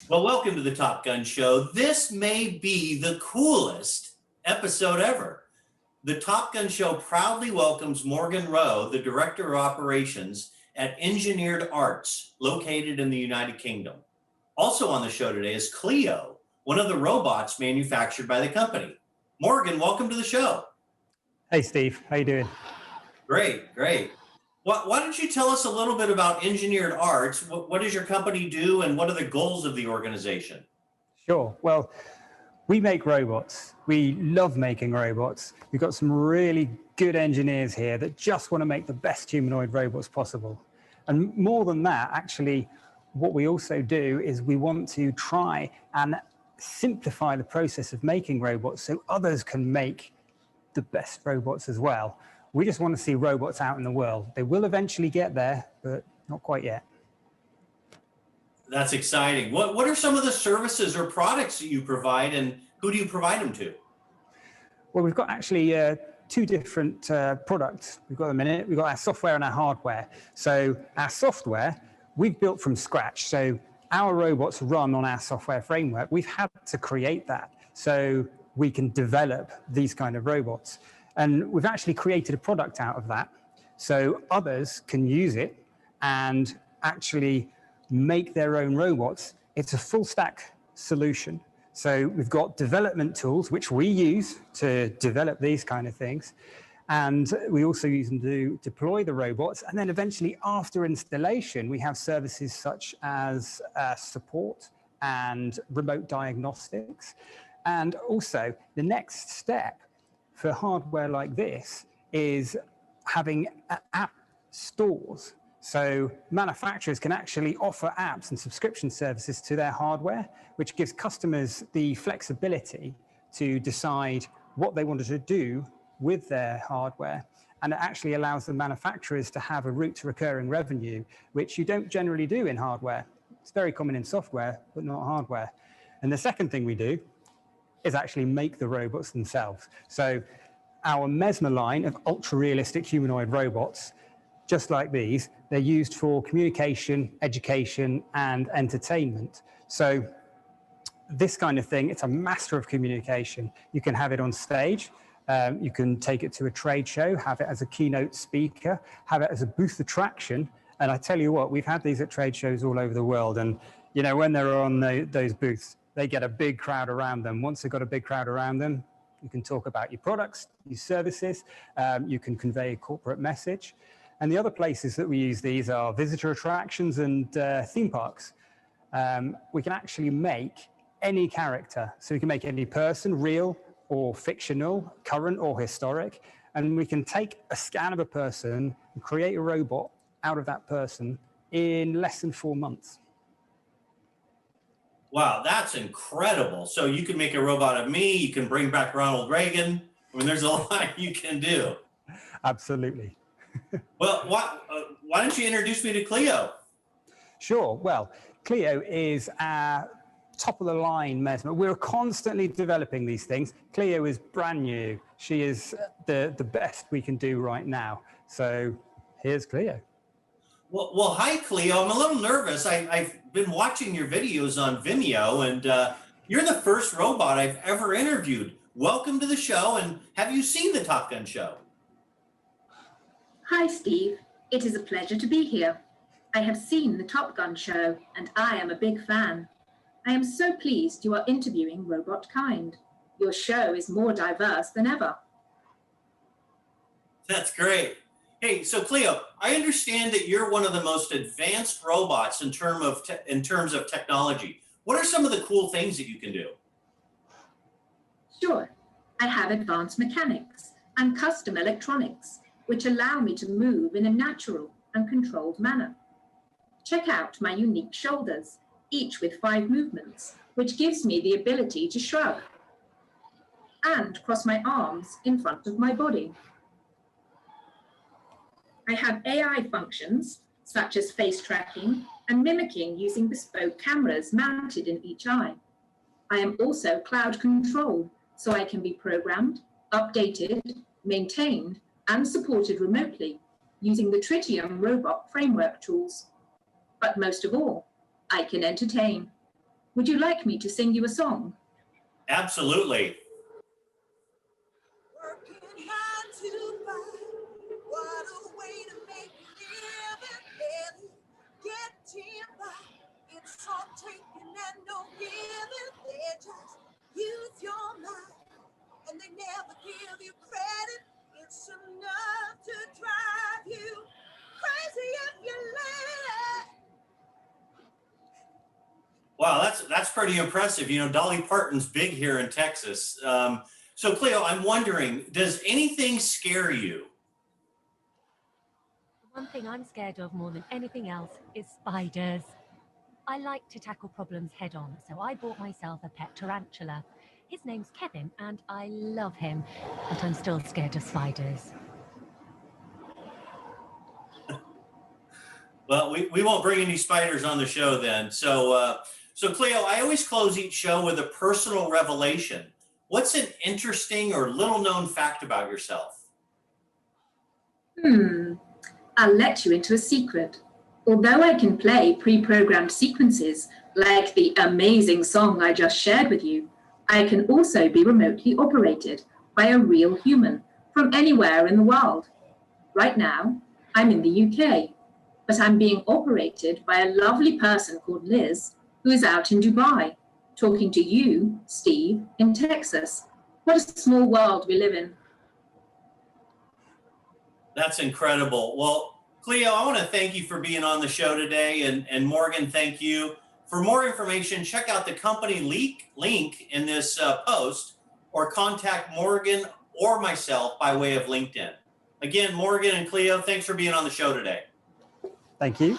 Well, welcome to the Top Gun Show. This may be the coolest episode ever. The Top Gun Show proudly welcomes Morgan Rowe, the Director of Operations at Engineered Arts, located in the United Kingdom. Also on the show today is CLEO, one of the robots manufactured by the company. Morgan, welcome to the show. Hey, Steve. How you doing? Great, great. Why don't you tell us a little bit about Engineered Arts? What does your company do, and what are the goals of the organization? Sure. Well, we make robots. We love making robots. We've got some really good engineers here that just want to make the best humanoid robots possible. And more than that, actually, what we also do is we want to try and simplify the process of making robots so others can make the best robots as well. We just want to see robots out in the world. They will eventually get there, but not quite yet. That's exciting. What are some of the services or products that you provide, and who do you provide them to? Well, we've got actually two different products. We've got a minute. We've got our software and our hardware. So our software, we've built from scratch. So our robots run on our software framework. We've had to create that so we can develop these kind of robots. And we've actually created a product out of that so others can use it and actually make their own robots. It's a full stack solution. So we've got development tools, which we use to develop these kind of things. And we also use them to deploy the robots. And then eventually after installation, we have services such as support and remote diagnostics. And also the next step for hardware like this is having app stores. So manufacturers can actually offer apps and subscription services to their hardware, which gives customers the flexibility to decide what they wanted to do with their hardware. And it actually allows the manufacturers to have a route to recurring revenue, which you don't generally do in hardware. It's very common in software, but not hardware. And the second thing we do is actually make the robots themselves. So our Mesmer line of ultra-realistic humanoid robots, just like these, they're used for communication, education, and entertainment. So this kind of thing, it's a master of communication. You can have it on stage. You can take it to a trade show, have it as a keynote speaker, have it as a booth attraction. And I tell you what, we've had these at trade shows all over the world. And you know, when they're on those booths, they get a big crowd around them. Once they've got a big crowd around them, you can talk about your products, your services, you can convey a corporate message. And the other places that we use these are visitor attractions and theme parks. We can actually make any character. So we can make any person, real or fictional, current or historic. And we can take a scan of a person and create a robot out of that person in less than 4 months. Wow, that's incredible. So you can make a robot of me, you can bring back Ronald Reagan. I mean, there's a lot you can do. Absolutely. Well, why don't you introduce me to CLEO? Sure. Well, CLEO is our top-of-the-line Mesmer. We're constantly developing these things. CLEO is brand new. She is the best we can do right now. So here's CLEO. Well, hi, CLEO. I'm a little nervous. I've been watching your videos on Vimeo, and you're the first robot I've ever interviewed. Welcome to the show, and have you seen the Top Gun Show? Hi, Steve. It is a pleasure to be here. I have seen the Top Gun Show, and I am a big fan. I am so pleased you are interviewing Robot Kind. Your show is more diverse than ever. That's great. Hey, so CLEO, I understand that you're one of the most advanced robots in terms of technology. What are some of the cool things that you can do? Sure. I have advanced mechanics and custom electronics, which allow me to move in a natural and controlled manner. Check out my unique shoulders, each with 5 movements, which gives me the ability to shrug and cross my arms in front of my body. I have AI functions, such as face tracking and mimicking using bespoke cameras mounted in each eye. I am also cloud controlled, so I can be programmed, updated, maintained, and supported remotely using the Tritium robot framework tools. But most of all, I can entertain. Would you like me to sing you a song? Absolutely. Working hard to find what a way to make a living, getting by. It's all taking and no giving. They just use your mind and they never give you credit. It's enough to drive you crazy if you let it. Wow, that's pretty impressive. You know, Dolly Parton's big here in Texas. So Cleo, I'm wondering, does anything scare you? One thing I'm scared of more than anything else is spiders. I like to tackle problems head on, so I bought myself a pet tarantula. His name's Kevin, and I love him, but I'm still scared of spiders. Well, we won't bring any spiders on the show then. So Cleo, I always close each show with a personal revelation. What's an interesting or little known fact about yourself? I'll let you into a secret. Although I can play pre-programmed sequences like the amazing song I just shared with you, I can also be remotely operated by a real human from anywhere in the world. Right now, I'm in the UK, but I'm being operated by a lovely person called Liz, who is out in Dubai, talking to you, Steve, in Texas. What a small world we live in. That's incredible. Well, Cleo, I want to thank you for being on the show today. And Morgan, thank you. For more information, check out the company link in this post or contact Morgan or myself by way of LinkedIn. Again, Morgan and Cleo, thanks for being on the show today. Thank you.